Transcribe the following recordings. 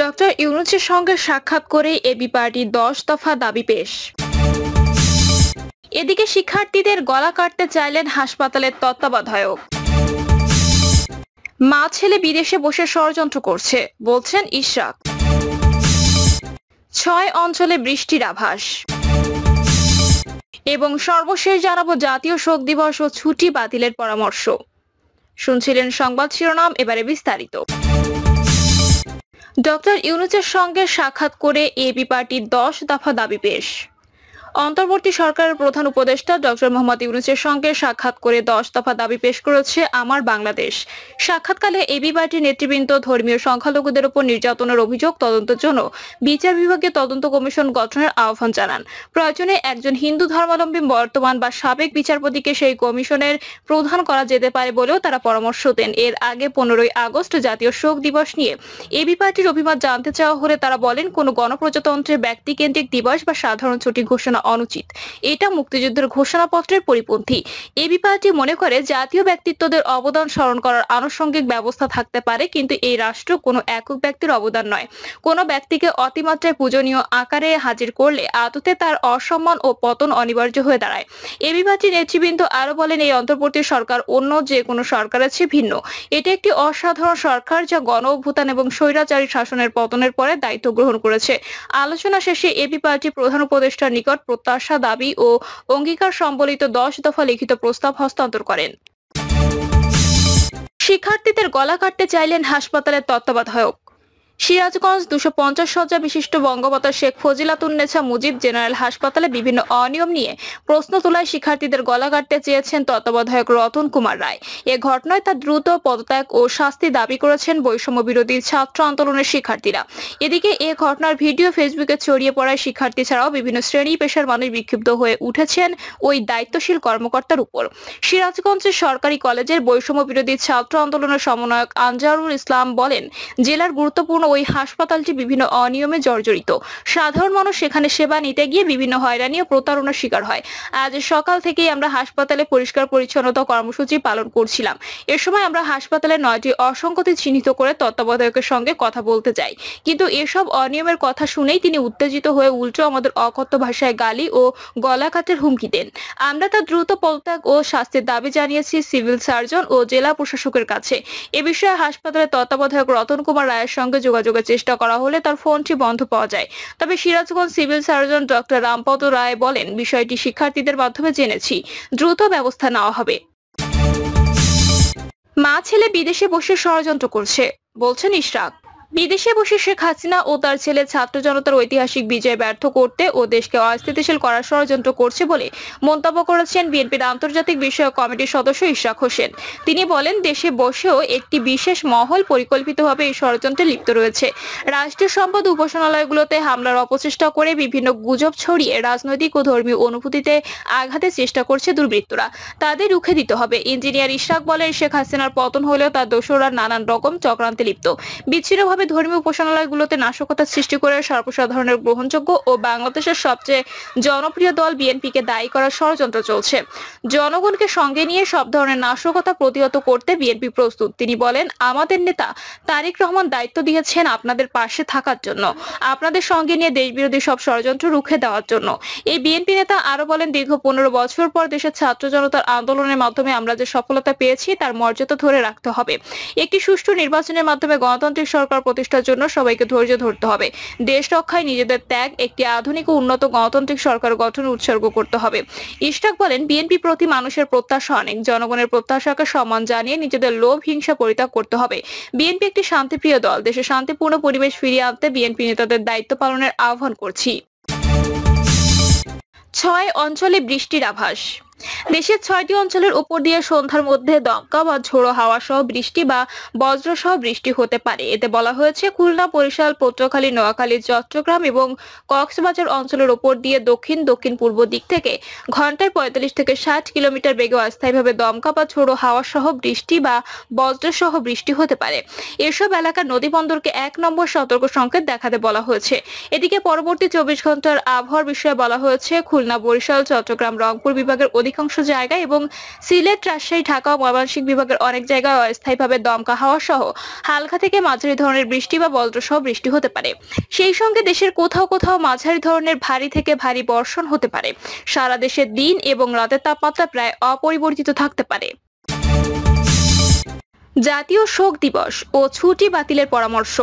Doctor ইউনূসের সঙ্গে সাক্ষাৎ করে এবি পার্টির 10 দফা দাবি পেশ। এদিকে শিক্ষার্থীদের গলা কাটতে চাইলেন হাসপাতালের তত্ত্বাবধায়ক। মা ছেলে বিদেশে বসে ষড়যন্ত্র করছে বলছেন ইশরাক। 6 অঞ্চলে বৃষ্টির আভাস। এবং সর্বশেষ জানাবো জাতীয় শোক দিবস ও ছুটি বাতিলের পরামর্শ। শুনছিলেন সংবাদ শিরোনাম, এবারে বিস্তারিত। ডক্টর ইউনূসের সঙ্গে সাক্ষাৎ করে এবি পার্টির 10 দফা দাবি পেশ। অন্তর্বর্তী সরকারের প্রধান উপদেষ্টা ডক্টর মোহাম্মদ ইউনূসের সঙ্গে সাক্ষাৎ করে 10 দফা দাবি পেশ করেছে আমার বাংলাদেশ। সাক্ষাৎকালে এবি পার্টির নেতৃবৃন্দ ধর্মীয় সংখ্যালঘুদের উপর নির্যাতনের অভিযোগ তদন্তের জন্য বিচার বিভাগে তদন্ত কমিশন গঠনের আহ্বান জানান। প্রয়োজনে একজন হিন্দু ধর্মাবলম্বী বর্তমান বা সাবেক বিচারপতিকে সেই কমিশনের প্রধান করা যেতে পারে বলেও তারা পরামর্শ দেন। এর আগে 15ই আগস্ট জাতীয় শোক দিবস নিয়ে এবি পার্টির অভিমত জানতে চাওয়া হলে তারা বলেন, কোনো গণপ্রজাতন্ত্রের ব্যক্তিকেন্দ্রিক দিবস বা সাধারণ ছুটি ঘোষণা অনুচিত। এটা মুক্তিযুদ্ধের ঘোষণাপত্রের পরিপন্থী। এবি পার্টি মনে করে জাতীয় ব্যক্তিত্বদের অবদান স্মরণ করার আনুষঙ্গিক ব্যবস্থা থাকতে পারে, কিন্তু এই রাষ্ট্র কোনো একক ব্যক্তির অবদান নয়। কোনো ব্যক্তিকে অতিমাত্রায় পূজনীয় আকারে হাজির করলে আদতে তার অসম্মান ও পতন অনিবার্য হয়ে দাঁড়ায়। এবি পার্টির নেতৃবৃন্দ আরো বলেন, এই অন্তর্বর্তী সরকার অন্য যে কোনো সরকারের চেয়ে ভিন্ন। এটা একটি অসাধারণ সরকার যা গণ অভ্যুত্থান এবং স্বৈরাচারী শাসনের পতনের পরে দায়িত্ব গ্রহণ করেছে। আলোচনা শেষে এবি পার্টি প্রধান উপদেষ্টার নিকট প্রত্যাশা, দাবি ও অঙ্গীকার সম্বলিত 10 দফা লিখিত প্রস্তাব হস্তান্তর করেন। শিক্ষার্থীদের গলা কাটতে চাইলেন হাসপাতালের তত্ত্বাবধায়ক। সিরাজগঞ্জ 250 শয্যা বিশিষ্ট বঙ্গমাতা শেখ ফজিলাতুন্নেছা মুজিব জেনারেল হাসপাতালে বিভিন্ন অনিয়ম নিয়ে প্রশ্ন তোলায় শিক্ষার্থীদের গলা কাটতে চেয়েছেন তত্ত্বাবধায়ক রতন কুমার রায়। এ ঘটনায় তার দ্রুত পদত্যাগ ও শাস্তি দাবি করেছেন বৈষম্য বিরোধী ছাত্র আন্দোলনের শিক্ষার্থীরা। এদিকে এ ঘটনার ভিডিও ফেসবুকে ছড়িয়ে পড়ায় শিক্ষার্থী ছাড়াও বিভিন্ন শ্রেণী পেশার মানুষ বিক্ষুব্ধ হয়ে উঠেছেন ওই দায়িত্বশীল কর্মকর্তার উপর। সিরাজগঞ্জের সরকারি কলেজের বৈষম্য বিরোধী ছাত্র আন্দোলনের সমন্বয়ক আনজারুল ইসলাম বলেন, জেলার গুরুত্বপূর্ণ ওই হাসপাতালটি বিভিন্ন অনিয়মে জর্জরিত। সাধারণ মানুষ সেখানে সেবা নিতে গিয়ে বিভিন্ন হয়রানি ও প্রতারণার শিকার হয়। আজ সকাল থেকেই আমরা হাসপাতালে পরিষ্কার পরিচ্ছন্নতা কর্মসূচি পালন করছিলাম। এ সময় আমরা হাসপাতালে 9টি অসঙ্গতি চিহ্নিত করে তত্ত্বাবধায়কের সঙ্গে কথা বলতে যাই, কিন্তু এসব অনিয়মের কথা শুনেই তিনি উত্তেজিত হয়ে উল্টো আমাদের অকথ্য ভাষায় গালি ও গলাঘাতের হুমকি দেন। আমরা তার দ্রুত পদত্যাগ ও শাস্তির দাবি জানিয়েছি সিভিল সার্জন ও জেলা প্রশাসকের কাছে। এ বিষয়ে হাসপাতালের তত্ত্বাবধায়ক রতন কুমার রায়ের সঙ্গে যোগাযোগের চেষ্টা করা হলে তার ফোনটি বন্ধ পাওয়া যায়। তবে Sirajganj civil surgeon doctor Rampada Roy বলেন, বিষয়টি শিক্ষার্থীদের মাধ্যমে জেনেছি, দ্রুত ব্যবস্থা নেওয়া হবে। মা ছেলে বিদেশে বসে ষড়যন্ত্র করছে বলছেন ইশরাক। বিদেশে বসে শেখ হাসিনা ও তার ছেলে ছাত্র জনতার ঐতিহাসিক বিজয় ব্যর্থ করতে ও দেশকে অস্থিতিশীল করার ষড়যন্ত্র করছে বলে মন্তব্য করেছেন বিএনপির আন্তর্জাতিক বিষয়ক কমিটির সদস্য ইশরাক হোসেন। তিনি বলেন, দেশে বসেও একটি বিশেষ মহল পরিকল্পিতভাবে এই ষড়যন্ত্রে লিপ্ত রয়েছে। রাষ্ট্রীয় সম্পদ উপাসনালয়গুলোতে হামলার অপচেষ্টা করে বিভিন্ন গুজব ছড়িয়ে রাজনৈতিক ও ধর্মীয় অনুভূতিতে আঘাতের চেষ্টা করছে দুর্বৃত্তরা। তাদের রুখে দিতে হবে। ইঞ্জিনিয়ার ইশরাক বলেন, শেখ হাসিনার পতন হলেও তার দোসররা নানান রকম চক্রান্তে লিপ্ত। বিচ্ছিন্নভাবে ধর্মীয় উপাসনালয়গুলোতে নাশকতা সৃষ্টি করে সর্বসাধারণের গ্রহণযোগ্য ও বাংলাদেশের সবচেয়ে জনপ্রিয় দল বিএনপিকে দায়ী করার ষড়যন্ত্র চলছে। জনগণকে সঙ্গে নিয়ে সব ধরনের নাশকতা প্রতিহত করতে বিএনপি প্রস্তুত। তিনি বলেন, আমাদের নেতা তারেক রহমান দায়িত্ব দিয়েছেন আপনাদের পাশে থাকার জন্য, আপনাদের সঙ্গে নিয়ে দেশবিরোধী সব ষড়যন্ত্র রুখে দেওয়ার জন্য। এই বিএনপি নেতা আরো বলেন, দীর্ঘ 15 বছর পর দেশের ছাত্র জনতার আন্দোলনের মাধ্যমে আমরা যে সফলতা পেয়েছি তার মর্যাদা ধরে রাখতে হবে। একটি সুষ্ঠু নির্বাচনের মাধ্যমে গণতান্ত্রিক সরকার প্রতিষ্ঠার জন্য সবাইকে ধৈর্য ধরতে হবে। দেশ রক্ষায় নিজেদের ত্যাগ একটি আধুনিক ও উন্নত গণতান্ত্রিক সরকার গঠনে উৎসর্গ করতে হবে। ইশরাক বলেন, বিএনপি প্রতি মানুষের প্রত্যাশা অনেক। জনগণের প্রত্যাশাকে সম্মান জানিয়ে নিজেদের লোভ হিংসা পরিত্যাগ করতে হবে। বিএনপি একটি শান্তিপ্রিয় দল। দেশে শান্তিপূর্ণ পরিবেশ ফিরিয়ে আনতে বিএনপি নেতাদের দায়িত্ব পালনের আহ্বান করছি। 6 অঞ্চলে বৃষ্টির আভাস। দেশের 6টি অঞ্চলের উপর দিয়ে সন্ধ্যার মধ্যে দমকা বা ঝোড়ো হাওয়া সহ বৃষ্টি বা বজ্র সহ বৃষ্টি হতে পারে। এতে বলা হয়েছে, খুলনা, বরিশাল, পটুয়াখালী, নোয়াখালী, চট্টগ্রাম এবং কক্সবাজার অঞ্চলের উপর দিয়ে দক্ষিণ দক্ষিণ পূর্ব দিক থেকে ঘন্টায় 45 থেকে 60 কিলোমিটার বেগে অস্থায়ীভাবে দমকা বা ঝোড়ো হাওয়া সহ বৃষ্টি বা বজ্র সহ বৃষ্টি হতে পারে। এসব এলাকার নদী বন্দরকে 1 নম্বর সতর্ক সংকেত দেখাতে বলা হয়েছে। এদিকে পরবর্তী 24 ঘন্টার আবহাওয়ার বিষয়ে বলা হয়েছে, খুলনা, বরিশাল, চট্টগ্রাম, রংপুর বিভাগের অধিকাংশ অধিকাংশ জায়গা এবং সিলেট, রাজশাহী, ঢাকা ও ময়মনসিংহ বিভাগের অনেক জায়গায় অস্থায়ীভাবে দমকা হাওয়া সহ হালকা থেকে মাঝারি ধরনের বৃষ্টি বা বজ্রসহ বৃষ্টি হতে পারে। সেই সঙ্গে দেশের কোথাও কোথাও মাঝারি ধরনের ভারী থেকে ভারী বর্ষণ হতে পারে। সারা দেশে দিন এবং রাতের তাপমাত্রা প্রায় অপরিবর্তিত থাকতে পারে। জাতীয় শোক দিবস ও ছুটি বাতিলের পরামর্শ।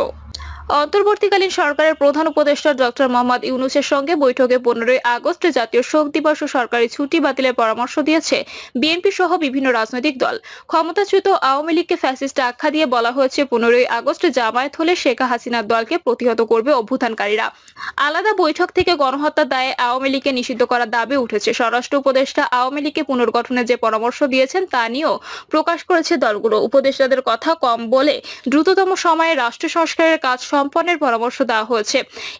অন্তর্বর্তীকালীন সরকারের প্রধান উপদেষ্টা ডক্টর মোহাম্মদ ইউনূসের সঙ্গে বৈঠকে 15 আগস্ট জাতীয় শোক দিবস ও সরকারি ছুটি বাতিলের পরামর্শ দিয়েছে বিএনপি সহ বিভিন্ন রাজনৈতিক দল। ক্ষমতাচ্যুত আওয়ামী লীগকে ফ্যাসিস্ট আখ্যা দিয়ে বলা হয়েছে 15 আগস্ট জামায়াত হলে শেখ হাসিনার দলকে প্রতিহত করবে অভ্যুত্থানকারীরা। আলাদা বৈঠক থেকে গণহত্যার দায়ে আওয়ামী লীগকে নিষিদ্ধ করার দাবি উঠেছে। স্বরাষ্ট্র উপদেষ্টা আওয়ামী লীগকে পুনর্গঠনের যে পরামর্শ দিয়েছেন তা নিয়েও প্রকাশ করেছে দলগুলো। উপদেষ্টাদের কথা কম বলে দ্রুততম সময়ে রাষ্ট্র সংস্কারের কাজ সম্পন্নের পরামর্শ দেওয়া হয়েছে।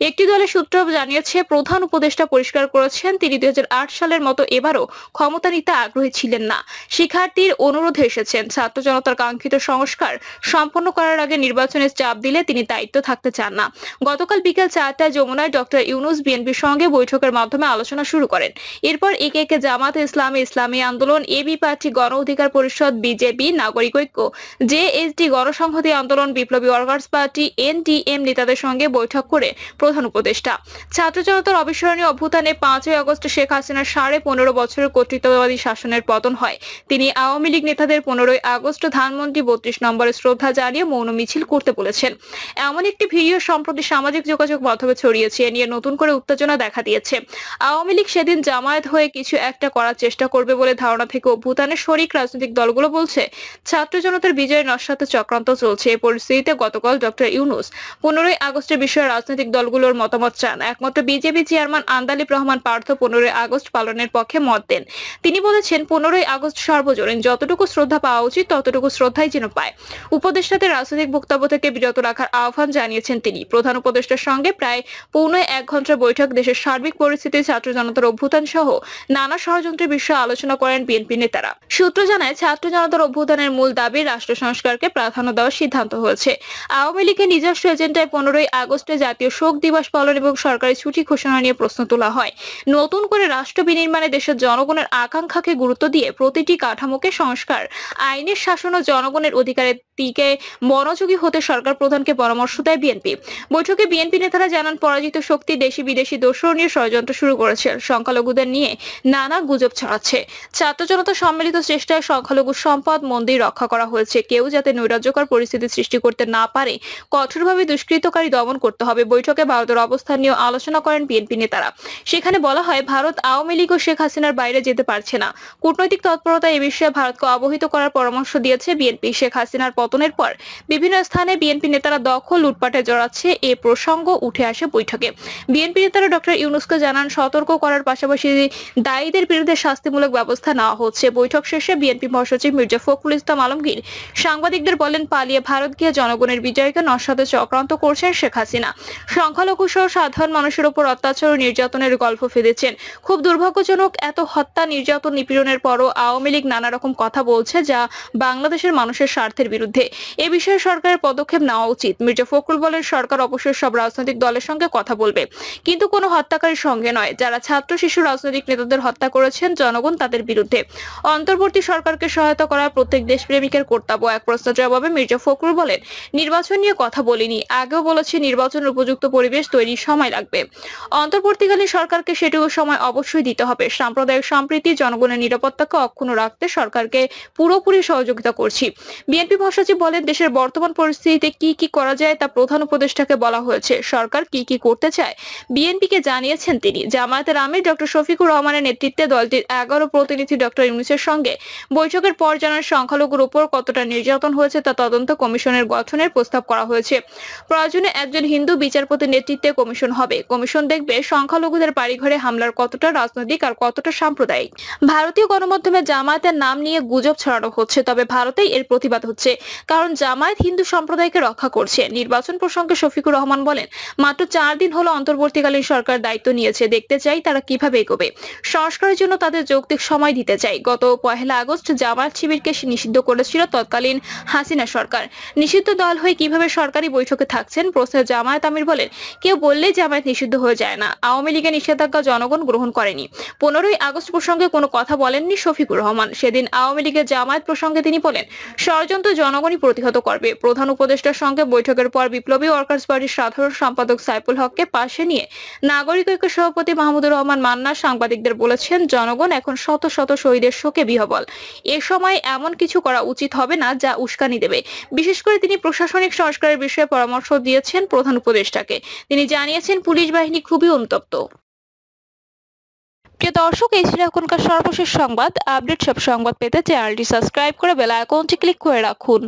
একটি দলের সূত্র জানিয়েছে, প্রধান উপদেষ্টা পরিষ্কার করেছেন তিনি 2008 সালের মতো এবারও ক্ষমতা নিতে আগ্রহী ছিলেন না। শিক্ষার্থীর অনুরোধে এসেছেন। ছাত্র জনতার কাঙ্ক্ষিত সংস্কার সম্পন্ন করার আগে নির্বাচনের চাপ দিলে তিনি দায়িত্ব থাকতে চান না। গতকাল বিকেল 4টায় যমুনায় ডক্টর ইউনূস বিএনপির সঙ্গে বৈঠকের মাধ্যমে আলোচনা শুরু করেন। এরপর একে একে জামাত ইসলামী, ইসলামী আন্দোলন, এবি পার্টি, গণ অধিকার পরিষদ, বিজেপি, নাগরিক ঐক্য, জেএসডি, গণসংহতি আন্দোলন, বিপ্লবী ওয়ার্কার্স পার্টি, এনডিএম নেতাদের সঙ্গে বৈঠক করে প্রধান উপদেষ্টা ছাত্র জনতার অবিস্মরণীয় অভ্যুত্থানে 5 আগস্ট শেখ হাসিনার 15.5 বছরের কর্তৃত্ববাদী শাসনের পতন হয়। তিনি আওয়ামী লীগ নেতাদের 15 আগস্ট ধানমন্ডি 32 নম্বরে শ্রদ্ধা জানিয়ে মৌন মিছিল করতে বলেছেন। এমন একটি ভিডিও সম্প্রতি সামাজিক যোগাযোগ মাধ্যমে ছড়িয়েছে। এ নিয়ে নতুন করে উত্তেজনা দেখা দিয়েছে। আওয়ামী লীগ সেদিন জামায়াত হয়ে কিছু একটা করার চেষ্টা করবে বলে ধারণা থেকে অভ্যুত্থানের শরিক রাজনৈতিক দলগুলো বলছে ছাত্র জনতার বিজয়ের নস্যাৎ চক্রান্ত চলছে। এই পরিস্থিতিতে গতকাল ডক্টর ইউনূস 15 আগস্টের বিষয়ে রাজনৈতিক দলগুলোর মতামত চান। একমাত্র BJP chairman Andalib Rahman Partha 15 August পালনের পক্ষে মত দেন। তিনি বলেছেন, 15 আগস্ট সার্বজনীন, যতটুকু শ্রদ্ধা পাওয়া উচিত ততটুকু শ্রদ্ধাই যেন পায়। উপদেষ্টাদের রাজনৈতিক বক্তব্য থেকে বিরত রাখার আহ্বান জানিয়েছেন তিনি। প্রধান উপদেষ্টার সঙ্গে প্রায় 1 ঘন্টার বৈঠক দেশের সার্বিক পরিস্থিতি, ছাত্র জনতার অভ্যুত্থান সহ নানা ষড়যন্ত্রের বিষয়ে আলোচনা করেন বিএনপি নেতারা। সূত্র জানায়, ছাত্র জনতার অভ্যুত্থানের মূল দাবি রাষ্ট্র সংস্কারকে প্রাধান্য দেওয়ার সিদ্ধান্ত হয়েছে। আওয়ামী লীগের নিজস্ব এজেন্ডায় 15 আগস্টে জাতীয় শোক দিবস পালন এবং সরকারি ছুটি ঘোষণা নিয়ে প্রশ্ন তোলা হয়। নতুন করে রাষ্ট্র বিনির্মাণে দেশের জনগণের আকাঙ্ক্ষাকে গুরুত্ব দিয়ে প্রতিটি কাঠামোকে সংস্কার, আইনের শাসন ও জনগণের অধিকারের দিকে মনোযোগী হতে সরকার প্রধানকে পরামর্শ দেয় বিএনপি। বৈঠকে বিএনপি নেতারা জানান, পরাজিত শক্তি দেশি বিদেশি দোসর নিয়ে ষড়যন্ত্র শুরু করেছে। সংখ্যালঘুদের নিয়ে নানা গুজব ছড়াচ্ছে। ছাত্র জনতা সম্মিলিত চেষ্টায় সংখ্যালঘু সম্পদ মন্দির রক্ষা করা হয়েছে। কেউ যাতে নৈরাজ্যকর পরিস্থিতি সৃষ্টি করতে না পারে, কঠোরভাবে দুষ্কৃতকারী দমন করতে হবে। বৈঠকে ভারতের অবস্থান নিয়ে আলোচনা করেন বিএনপি নেতারা। সেখানে বলা হয়, ভারত আওয়ামী লীগ ও শেখ হাসিনার বাইরে যেতে পারছে না। কূটনৈতিক তৎপরতা এ বিষয়ে ভারতকে অবহিত করার পরামর্শ দিয়েছে বিএনপি। শেখ হাসিনার পতনের পর বিভিন্ন স্থানে বিএনপি নেতারা দখল লুটপাটে জড়াচ্ছে, এ প্রসঙ্গ উঠে আসে বৈঠকে। বিএনপি নেতারা ডক্টর ইউনূসকে জানান, সতর্ক করার পাশাপাশি দায়ীদের বিরুদ্ধে শাস্তিমূলক ব্যবস্থা নেওয়া হচ্ছে। বৈঠক শেষে বিএনপি মহাসচিব মির্জা ফখরুল ইসলাম আলমগীর সাংবাদিকদের বলেন, পালিয়ে ভারত গিয়ে জনগণের বিজয়কে নস্যাৎ চক্রান্ত করছেন শেখ হাসিনা। সংখ্যালঘু সহ সাধারণ মানুষের উপর অত্যাচার ও নির্যাতনের গল্প ফেলেছেন। খুব দুর্ভাগ্যজনক, এত হত্যা, নির্যাতন, নিপীড়নের পরও আওয়ামী লীগ নানা রকম কথা বলছে যা বাংলাদেশের মানুষের স্বার্থের বিরুদ্ধে। এ বিষয়ে সরকারের পদক্ষেপ নেওয়া উচিত। মির্জা ফখরুল বলেন, সরকার অবশ্যই সব রাজনৈতিক দলের সঙ্গে কথা বলবে, কিন্তু কোনো হত্যাকারীর সঙ্গে নয়। যারা ছাত্র শিশু রাজনৈতিক নেতাদের হত্যা করেছেন, জনগণ তাদের বিরুদ্ধে। অন্তর্বর্তী সরকারকে সহায়তা করা প্রত্যেক দেশপ্রেমিকের কর্তব্য। এক প্রশ্নের জবাবে মির্জা ফখরুল বলেন, নির্বাচন নিয়ে কথা বলিনি, আগেও বলেছি নির্বাচনের উপযুক্ত পরিবেশ তৈরির সময় লাগবে। অন্তর্বর্তীকালীন সরকারকে সেটুকু সময় অবশ্যই দিতে হবে। সাম্প্রদায়িক সম্প্রীতি, জনগণের নিরাপত্তাকে অক্ষুণ্ণ রাখতে সরকারকে পুরোপুরি সহযোগিতা করছি। বিএনপি মহাসচিব বলেন, দেশের বর্তমান পরিস্থিতিতে কি কি করা যায় তা প্রধান উপদেষ্টাকে বলা হয়েছে। সরকার কি কি করতে চায় বিএনপিকে জানিয়েছেন তিনি। জামায়াতের আমির ডক্টর শফিকুর রহমানের নেতৃত্বে দলটির 11 প্রতিনিধি ডক্টর ইউনূসের সঙ্গে বৈঠকের পর জানান, সংখ্যালঘুর উপর কতটা নির্যাতন হয়েছে তা তদন্ত কমিশনের গঠনের প্রস্তাব করা হয়েছে। প্রয়োজনে একজন হিন্দু বিচারপতির নেতৃত্বে কমিশন হবে। কমিশন দেখবে সংখ্যালঘুদের বাড়িঘরে হামলার কতটা রাজনৈতিক আর কতটা সাম্প্রদায়িক। ভারতীয় গণমাধ্যমে জামায়াতের নাম নিয়ে গুজব ছড়ানো হচ্ছে, তবে ভারতেই এর প্রতিবাদ হচ্ছে, কারণ জামায়াত হিন্দু সম্প্রদায়কে রক্ষা করছে। নির্বাচন প্রসঙ্গে শফিকুর রহমান বলেন, মাত্র 4 দিন হলো অন্তর্বর্তীকালীন সরকার দায়িত্ব নিয়েছে, দেখতে চাই তারা কিভাবে এগোবে। সংস্কারের জন্য তাদের যৌক্তিক সময় দিতে চাই। গত 1 আগস্ট জামায়াত শিবিরকে নিষিদ্ধ করেছিল তৎকালীন হাসিনা সরকার। নিষিদ্ধ দল হয়ে কিভাবে সরকারি বৈঠকে থাকছেন প্রশ্নে জামায়াত আমির বলেন, কেউ বললেই জামায়াত নিষিদ্ধ হয়ে যায় না। আওয়ামী লীগের নিষেধাজ্ঞা জনগণ গ্রহণ করেনি। 15ই আগস্ট প্রসঙ্গে কোনো কথা বলেননি শফিকুর রহমান। সেদিন আওয়ামী লীগের জামায়াত প্রসঙ্গে তিনি বলেন, ষড়যন্ত্র জনগণই প্রতিহত করবে। প্রধান উপদেষ্টার সঙ্গে বৈঠকের পর বিপ্লবী ওয়ার্কার্স পার্টির সাধারণ সম্পাদক সাইফুল হককে পাশে নিয়ে নাগরিক ঐক্য সভাপতি মাহমুদুর রহমান মান্না সাংবাদিকদের বলেছেন, জনগণ এখন শত শত শহীদের শোকে বিহ্বল। এ সময় এমন কিছু করা উচিত হবে না যা উস্কানি দেবে। বিশেষ করে তিনি প্রশাসনিক সংস্কারের বিষয়ে পরামর্শ দিয়েছেন প্রধান উপদেষ্টাকে। তিনি জানিয়েছেন, পুলিশ বাহিনী খুবই অনুতপ্ত। প্রিয় দর্শক, এই ছিল এখনকার সর্বশেষ সংবাদ। আপডেট সব সংবাদ পেতে চ্যানেলটি সাবস্ক্রাইব করে বেল আইকনটি ক্লিক করে রাখুন।